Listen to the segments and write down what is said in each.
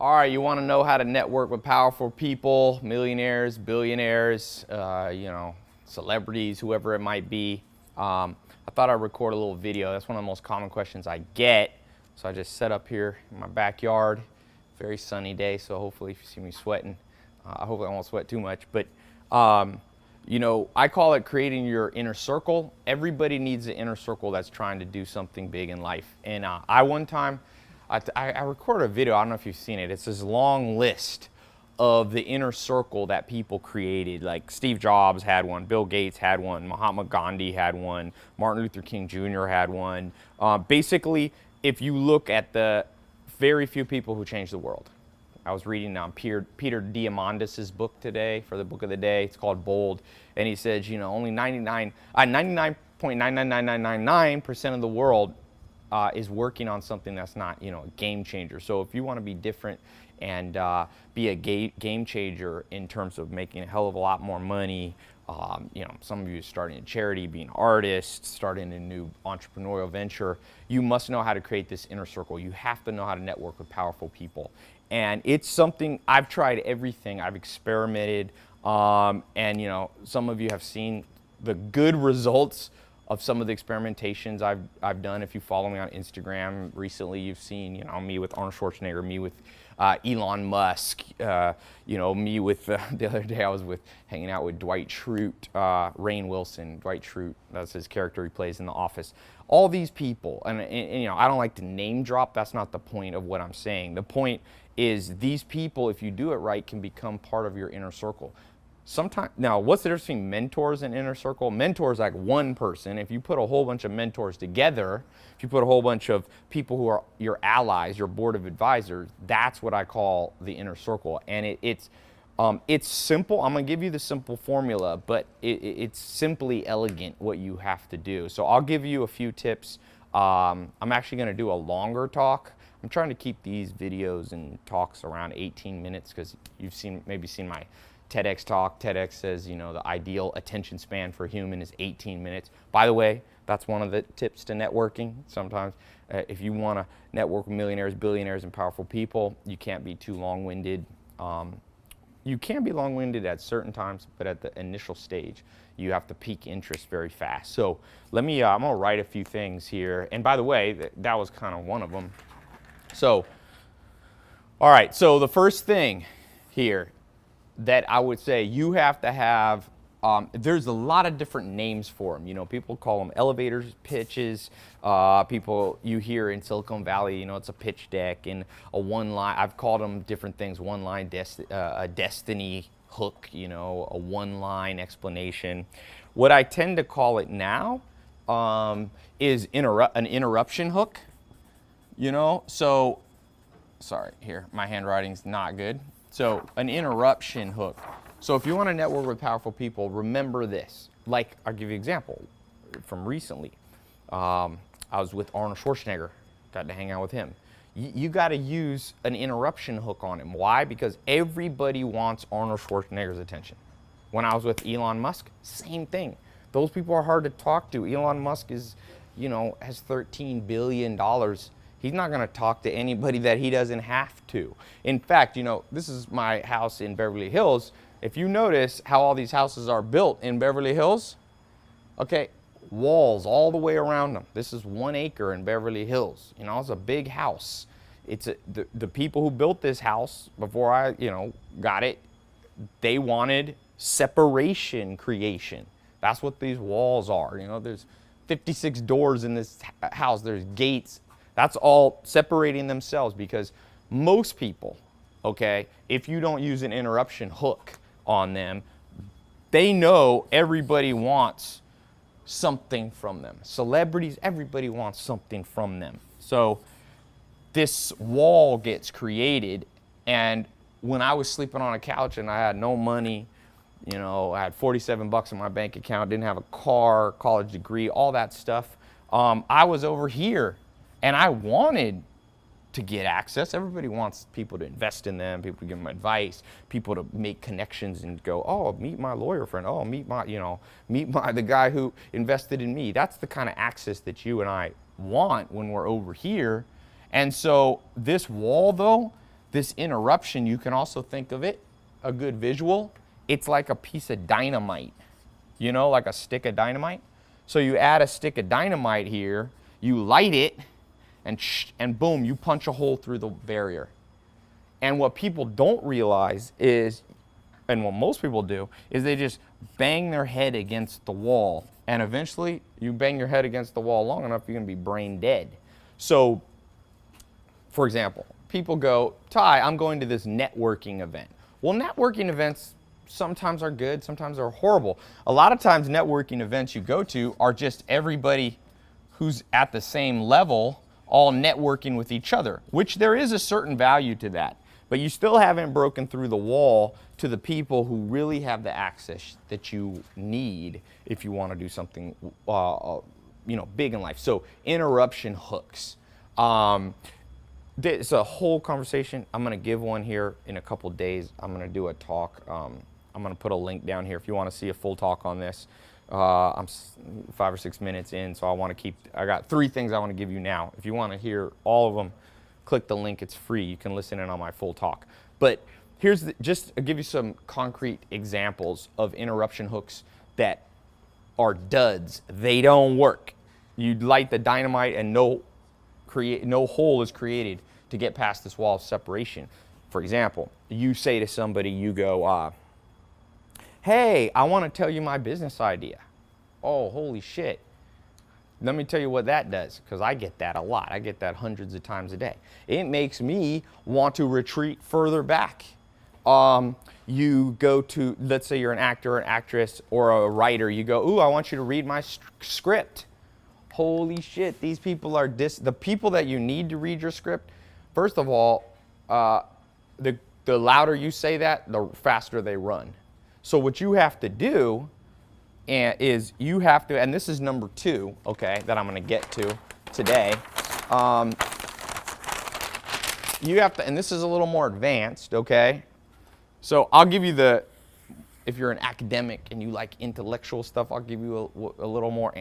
All right, you want to know how to network with powerful people, millionaires, billionaires, celebrities, whoever it might be. I thought I'd record a little video. That's one of the most common questions I get. So I just set up here in my backyard. Very sunny day, so hopefully if you see me sweating, hopefully I won't sweat too much. But I call it creating your inner circle. Everybody needs an inner circle that's trying to do something big in life. And one time, I recorded a video, I don't know if you've seen it. It's this long list of the inner circle that people created. Like Steve Jobs had one, Bill Gates had one, Mahatma Gandhi had one, Martin Luther King Jr. had one. Basically, if you look at the very few people who changed the world. I was reading Peter Diamandis' book today for the book of the day. It's called Bold. And he says, only 99.999999% of the world is working on something that's not, a game changer. So if you want to be different and be a game changer in terms of making a hell of a lot more money, some of you are starting a charity, being artists, starting a new entrepreneurial venture, you must know how to create this inner circle. You have to know how to network with powerful people. And it's something, I've tried everything, I've experimented, and some of you have seen the good results of some of the experimentations I've done. If you follow me on Instagram recently, you've seen, me with Arnold Schwarzenegger, me with Elon Musk, me with, the other day I was hanging out with Dwight Schrute, Rainn Wilson, Dwight Schrute, that's his character he plays in The Office. All these people, and I don't like to name drop, that's not the point of what I'm saying. The point is these people, if you do it right, can become part of your inner circle. Now, what's the difference between mentors and inner circle? Mentors like one person. If you put a whole bunch of mentors together, if you put a whole bunch of people who are your allies, your board of advisors, that's what I call the inner circle. And it's simple. I'm going to give you the simple formula, but it's simply elegant what you have to do. So I'll give you a few tips. I'm actually going to do a longer talk. I'm trying to keep these videos and talks around 18 minutes because you've maybe seen my TEDx talk. TEDx says, the ideal attention span for a human is 18 minutes. By the way, that's one of the tips to networking. Sometimes if you want to network with millionaires, billionaires, and powerful people, you can't be too long-winded. You can be long-winded at certain times, but at the initial stage, you have to pique interest very fast. So I'm going to write a few things here. And by the way, that was kind of one of them. So, all right, so the first thing here that I would say you have to have, there's a lot of different names for them. People call them elevators, pitches. People you hear in Silicon Valley, it's a pitch deck and a one-line. I've called them different things. One-line, a destiny hook. A one-line explanation. What I tend to call it now is an interruption hook. So sorry, here my handwriting's not good. So an interruption hook. So if you want to network with powerful people, remember this. Like, I'll give you an example from recently. I was with Arnold Schwarzenegger, got to hang out with him. You got to use an interruption hook on him. Why? Because everybody wants Arnold Schwarzenegger's attention. When I was with Elon Musk, same thing. Those people are hard to talk to. Elon Musk is, has $13 billion. He's not going to talk to anybody that he doesn't have to. In fact, this is my house in Beverly Hills. If you notice how all these houses are built in Beverly Hills, okay, walls all the way around them. This is 1 acre in Beverly Hills. It's a big house. The people who built this house before I, got it, they wanted separation creation. That's what these walls are. There's 56 doors in this house. There's gates. That's all separating themselves because most people, okay, if you don't use an interruption hook on them, they know everybody wants something from them. Celebrities, everybody wants something from them. So this wall gets created, and when I was sleeping on a couch and I had no money, I had 47 bucks in my bank account, didn't have a car, college degree, all that stuff, I was over here. And I wanted to get access. Everybody wants people to invest in them, people to give them advice, people to make connections and go, oh, meet my lawyer friend. Oh, meet the guy who invested in me. That's the kind of access that you and I want when we're over here. And so this wall, though, This interruption, you can also think of it, a good visual, it's like a piece of dynamite, you know, like a stick of dynamite. So you add a stick of dynamite here, you light it, and boom, you punch a hole through the barrier. And what people don't realize is, and what most people do, is they just bang their head against the wall. And eventually, you bang your head against the wall long enough, you're going to be brain dead. So, for example, people go, Ty, I'm going to this networking event. Well, networking events sometimes are good, sometimes are horrible. A lot of times networking events you go to are just everybody who's at the same level all networking with each other, which there is a certain value to that. But you still haven't broken through the wall to the people who really have the access that you need if you want to do something big in life. So interruption hooks. It's a whole conversation. I'm going to give one here in a couple days. I'm going to do a talk. I'm going to put a link down here if you want to see a full talk on this. I'm 5 or 6 minutes in, so I got 3 things I want to give you now. If you want to hear all of them, click the link. It's free. You can listen in on my full talk. But just to give you some concrete examples of interruption hooks that are duds. They don't work. You light the dynamite and no hole is created to get past this wall of separation. For example, you say to somebody, you go, hey, I want to tell you my business idea. Oh, holy shit. Let me tell you what that does, because I get that a lot. I get that hundreds of times a day. It makes me want to retreat further back. You go to, let's say you're an actor, an actress, or a writer. You go, ooh, I want you to read my script. Holy shit, these people are the people that you need to read your script. First of all, the louder you say that, the faster they run. So what you have to do is you have to, and this is number 2, okay, that I'm going to get to today. You have to, and this is a little more advanced, okay? So I'll give you if you're an academic and you like intellectual stuff, I'll give you a little more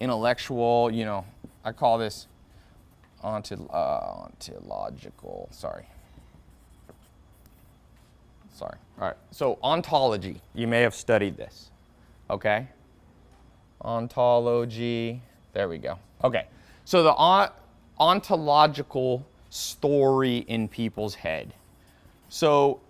intellectual, I call this ontological, sorry. All right, so ontology, you may have studied this, okay? Ontology, there we go. Okay, so the ontological story in people's head. So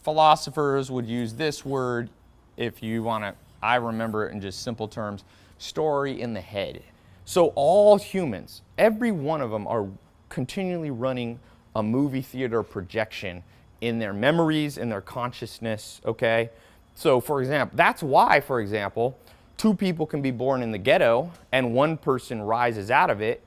philosophers would use this word if you want to, I remember it in just simple terms, story in the head. So all humans, every one of them are continually running a movie theater projection in their memories, in their consciousness, okay? So for example, that's why, for example, 2 people can be born in the ghetto and one person rises out of it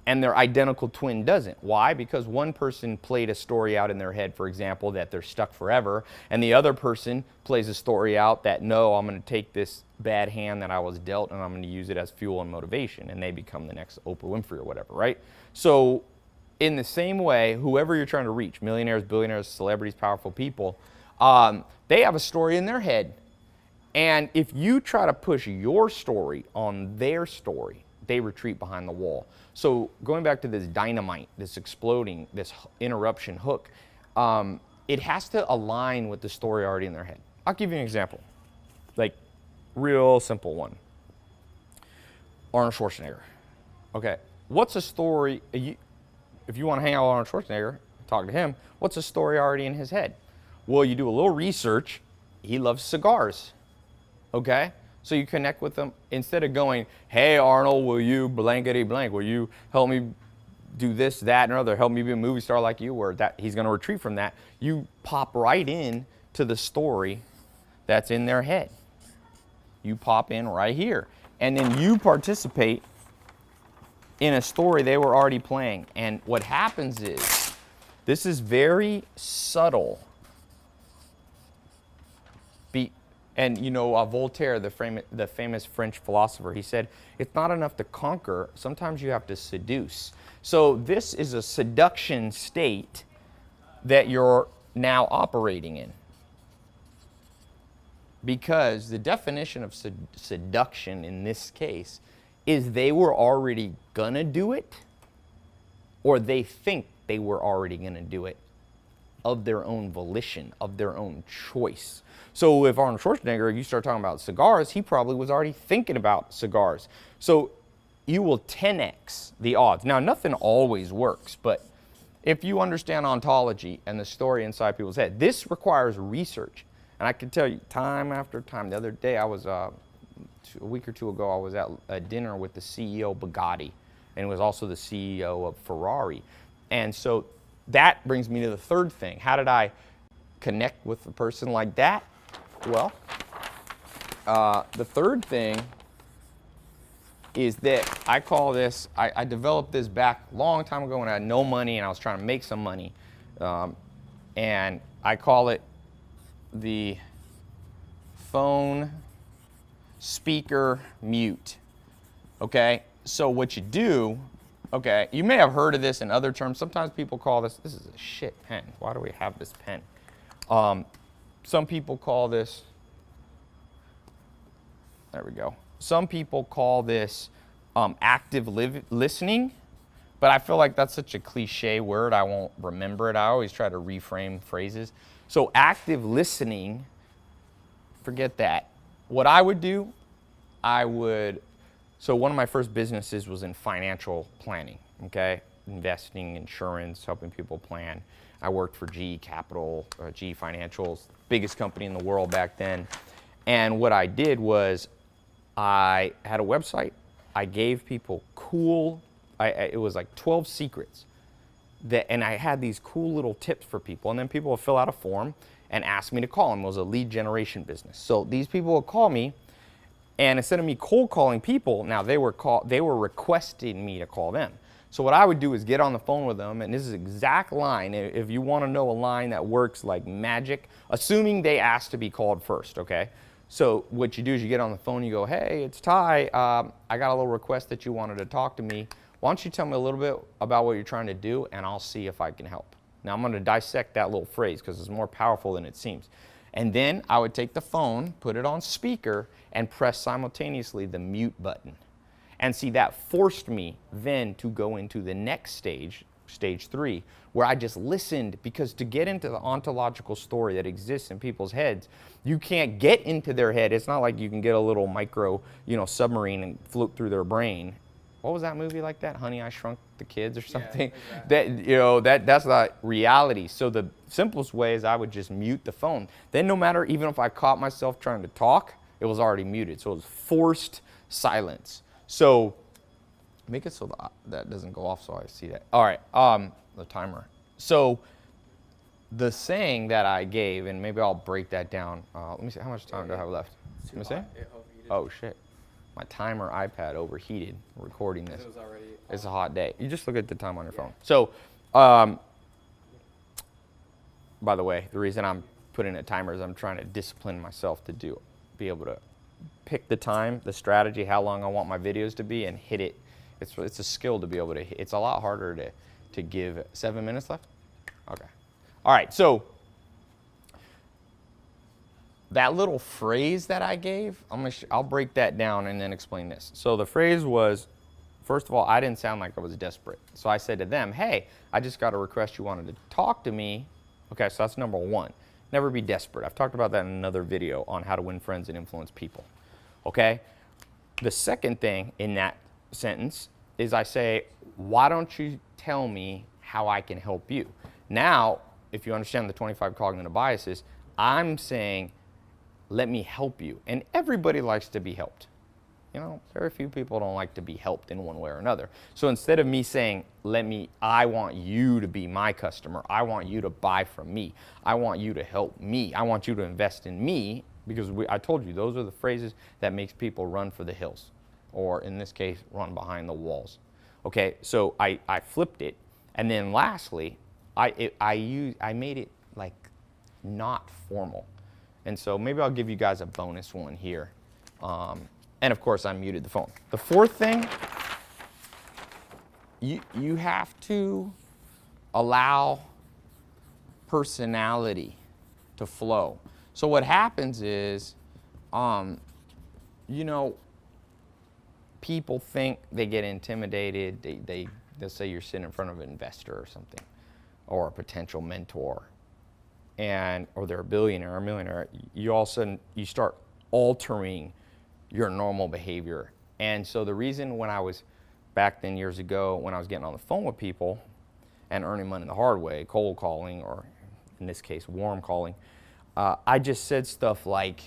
and their identical twin doesn't. Why? Because one person played a story out in their head, for example, that they're stuck forever, and the other person plays a story out that, no, I'm going to take this bad hand that I was dealt and I'm going to use it as fuel and motivation, and they become the next Oprah Winfrey or whatever, right? So in the same way, whoever you're trying to reach, millionaires, billionaires, celebrities, powerful people, they have a story in their head. And if you try to push your story on their story, they retreat behind the wall. So going back to this dynamite, this exploding, this interruption hook, it has to align with the story already in their head. I'll give you an example, like real simple one. Arnold Schwarzenegger. Okay, what's a story, if you want to hang out with Arnold Schwarzenegger, talk to him, what's a story already in his head? Well, you do a little research, he loves cigars, okay? So you connect with them, instead of going, hey Arnold, will you blankety blank, will you help me do this, that, and other, help me be a movie star like you, or that he's gonna retreat from that. You pop right in to the story that's in their head. You pop in right here. And then you participate in a story they were already playing. And what happens is, this is very subtle. And Voltaire, the famous French philosopher, he said, it's not enough to conquer, sometimes you have to seduce. So this is a seduction state that you're now operating in. Because the definition of seduction in this case is they were already gonna do it, or they think they were already going to do it of their own volition, of their own choice. So if Arnold Schwarzenegger, you start talking about cigars, he probably was already thinking about cigars. So you will 10x the odds. Now, nothing always works, but if you understand ontology and the story inside people's head, this requires research. And I can tell you time after time. The other day, I was, a week or two ago, I was at a dinner with the CEO Bugatti, and it was also the CEO of Ferrari. And so that brings me to the third thing. How did I connect with a person like that? Well, the third thing is that I call this, I developed this back a long time ago when I had no money and I was trying to make some money. And I call it the phone speaker mute. Okay, so what you do, okay, you may have heard of this in other terms. Sometimes people call this is a shit pen. Why do we have this pen? Some people call this, there we go. Some people call this active listening, but I feel like that's such a cliche word, I won't remember it. I always try to reframe phrases. So active listening, forget that. What I would do, so one of my first businesses was in financial planning, okay? Investing, insurance, helping people plan. I worked for GE Capital, GE Financials, biggest company in the world back then. And what I did was I had a website. I gave people cool, it was like 12 secrets. And I had these cool little tips for people. And then people would fill out a form and ask me to call them. It was a lead generation business. So these people would call me, and instead of me cold calling people, now they were requesting me to call them. So what I would do is get on the phone with them, and this is the exact line. If you want to know a line that works like magic, assuming they asked to be called first, okay? So what you do is you get on the phone, you go, hey, it's Ty. I got a little request that you wanted to talk to me. Why don't you tell me a little bit about what you're trying to do, and I'll see if I can help. Now I'm going to dissect that little phrase because it's more powerful than it seems. And then I would take the phone, put it on speaker, and press simultaneously the mute button. And see, that forced me then to go into the next stage, stage 3, where I just listened, because to get into the ontological story that exists in people's heads, you can't get into their head. It's not like you can get a little micro, submarine and float through their brain. What was that movie like that? Honey, I Shrunk the Kids or something? Yeah, exactly. That's not reality. So the simplest way is I would just mute the phone. Then no matter, even if I caught myself trying to talk, it was already muted. So it was forced silence. So make it so that doesn't go off so I see that. All right, the timer. So the saying that I gave, and maybe I'll break that down. Let me see, how much time do I have left? Let me see. Oh, shit. My timer iPad overheated recording this. It's a hot day. You just look at the time on your phone. So, by the way, the reason I'm putting a timer is I'm trying to discipline myself to be able to pick the time, the strategy, how long I want my videos to be, and hit it. It's a skill to be able to hit. It's a lot harder to give. 7 minutes left? Okay. All right, so that little phrase that I gave, I'll break that down and then explain this. So the phrase was, first of all, I didn't sound like I was desperate. So I said to them, hey, I just got a request, you wanted to talk to me. Okay, so that's number 1. Never be desperate. I've talked about that in another video on how to win friends and influence people. Okay? The second thing in that sentence is I say, why don't you tell me how I can help you? Now, if you understand the 25 cognitive biases, I'm saying, let me help you. And everybody likes to be helped. Very few people don't like to be helped in one way or another. So instead of me saying, I want you to be my customer. I want you to buy from me. I want you to help me. I want you to invest in me, because I told you, those are the phrases that makes people run for the hills, or in this case, run behind the walls. Okay, so I flipped it. And then lastly, I made it like not formal. And so maybe I'll give you guys a bonus one here. And of course, I muted the phone. The fourth thing, you have to allow personality to flow. So what happens is, people think, they get intimidated. They'll say you're sitting in front of an investor or something. or a potential mentor, and or they're a billionaire or a millionaire, you all of a sudden you start altering your normal behavior. And so the reason when I was back then years ago, when I was getting on the phone with people and earning money the hard way, cold calling, or in this case warm calling, I just said stuff like,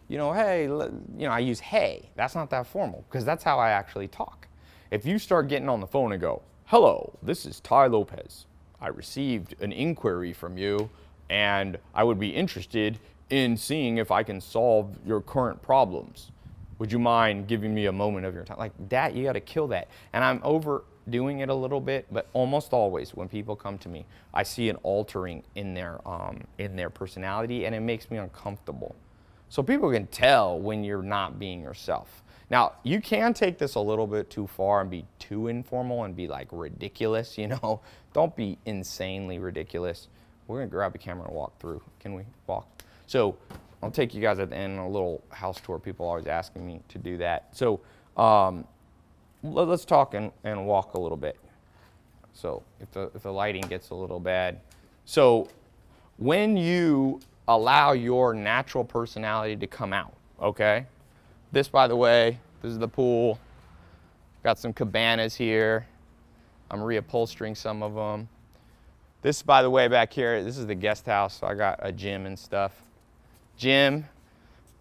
hey, I use hey. That's not that formal, because that's how I actually talk. If you start getting on the phone and go, hello, this is Ty Lopez. I received an inquiry from you, and I would be interested in seeing if I can solve your current problems. Would you mind giving me a moment of your time? Like that, you got to kill that. And I'm overdoing it a little bit, but almost always when people come to me, I see an altering in their personality, and it makes me uncomfortable. So people can tell when you're not being yourself. Now, you can take this a little bit too far and be too informal and be like ridiculous, Don't be insanely ridiculous. We're gonna grab a camera and walk through. Can we walk? So I'll take you guys at the end on a little house tour. People are always asking me to do that. So let's talk and walk a little bit. So if the lighting gets a little bad. So when you allow your natural personality to come out, okay? This, by the way, this is the pool. Got some cabanas here. I'm reupholstering some of them. This, by the way, back here, this is the guest house. So I got a gym and stuff. Gym,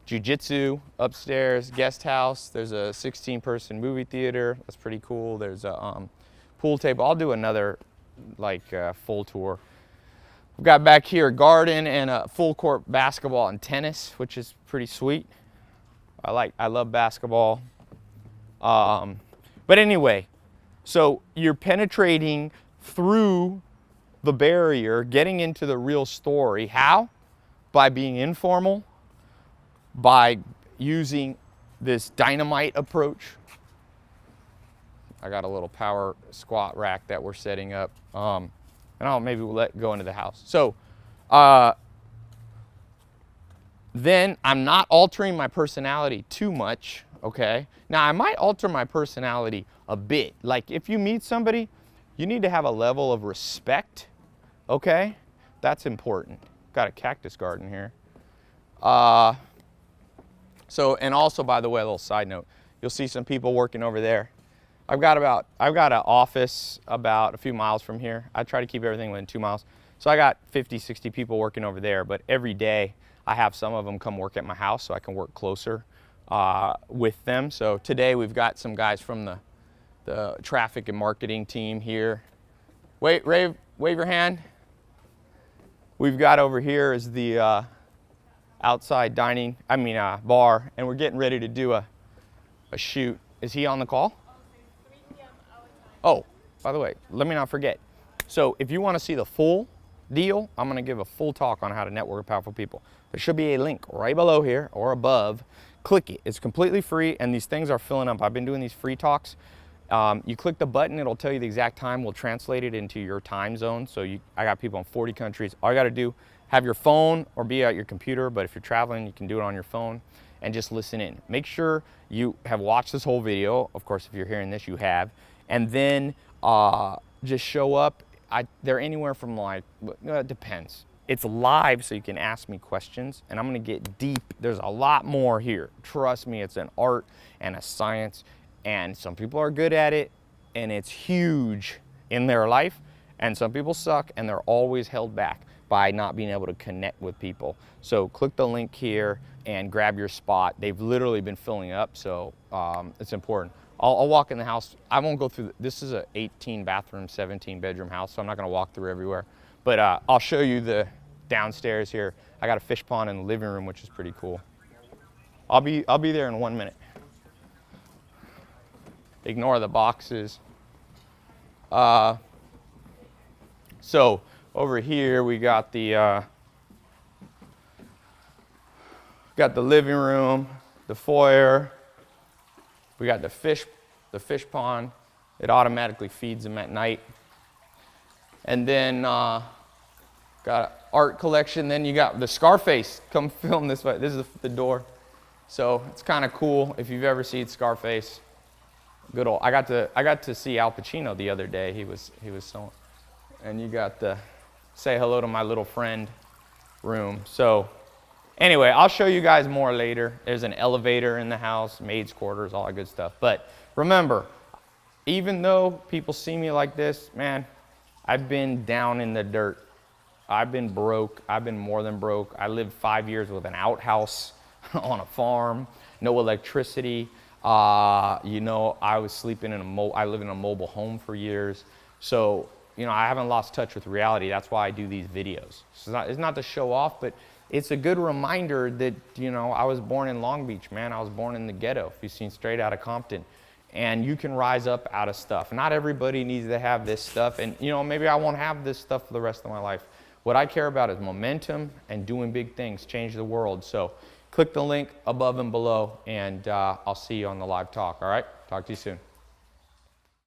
jiu-jitsu upstairs, guest house. There's a 16-person movie theater. That's pretty cool. There's a pool table. I'll do another full tour. We've got back here a garden and a full court basketball and tennis, which is pretty sweet. I love basketball. But anyway, so you're penetrating through the barrier, getting into the real story. How? By being informal, by using this dynamite approach. I got a little power squat rack that we're setting up. And maybe we'll go into the house. So then I'm not altering my personality too much, okay? Now I might alter my personality a bit. Like if you meet somebody, you need to have a level of respect, okay? That's important. Got a cactus garden here. And also, by the way, a little side note, you'll see some people working over there. I've got an office about a few miles from here. I try to keep everything within 2 miles. So I got 50, 60 people working over there, but every day I have some of them come work at my house so I can work closer with them. So today we've got some guys from the traffic and marketing team here. Wave your hand. We've got over here is the outside bar, and we're getting ready to do a shoot. Is he on the call? Oh, by the way, let me not forget. So if you want to see the full deal, I'm going to give a full talk on how to network with powerful people. There should be a link right below here or above. Click it. It's completely free, and these things are filling up. I've been doing these free talks. You click the button, it'll tell you the exact time. We'll translate it into your time zone. So I got people in 40 countries. All you got to do, have your phone or be at your computer, but if you're traveling, you can do it on your phone and just listen in. Make sure you have watched this whole video. Of course, if you're hearing this, you have. And then just show up. They're anywhere from it depends. It's live, so you can ask me questions, and I'm gonna get deep. There's a lot more here. Trust me, it's an art and a science, and some people are good at it, and it's huge in their life, and some people suck, and they're always held back by not being able to connect with people. So click the link here and grab your spot. They've literally been filling up, so it's important. I'll walk in the house. I won't go through. This is a 18 bathroom, 17 bedroom house, so I'm not gonna walk through everywhere. But I'll show you the downstairs here. I got a fish pond in the living room, which is pretty cool. I'll be there in 1 minute. Ignore the boxes. So over here we got the living room, the foyer. We got the fish pond. It automatically feeds them at night. And then got an art collection. Then you got the Scarface. Come film this way. This is the door. So it's kind of cool if you've ever seen Scarface. Good old. I got to see Al Pacino the other day. He was so. And you got the say hello to my little friend room. So anyway, I'll show you guys more later. There's an elevator in the house, maid's quarters, all that good stuff. But remember, even though people see me like this, man, I've been down in the dirt. I've been broke. I've been more than broke. I lived 5 years with an outhouse on a farm, no electricity. You know, I was sleeping in I live in a mobile home for years. So, you know, I haven't lost touch with reality. That's why I do these videos. It's not to show off, but it's a good reminder that, you know, I was born in Long Beach, man. I was born in the ghetto, if you've seen Straight Outta Compton. And you can rise up out of stuff. Not everybody needs to have this stuff. And, you know, maybe I won't have this stuff for the rest of my life. What I care about is momentum and doing big things, change the world. So click the link above and below, and I'll see you on the live talk, all right? Talk to you soon.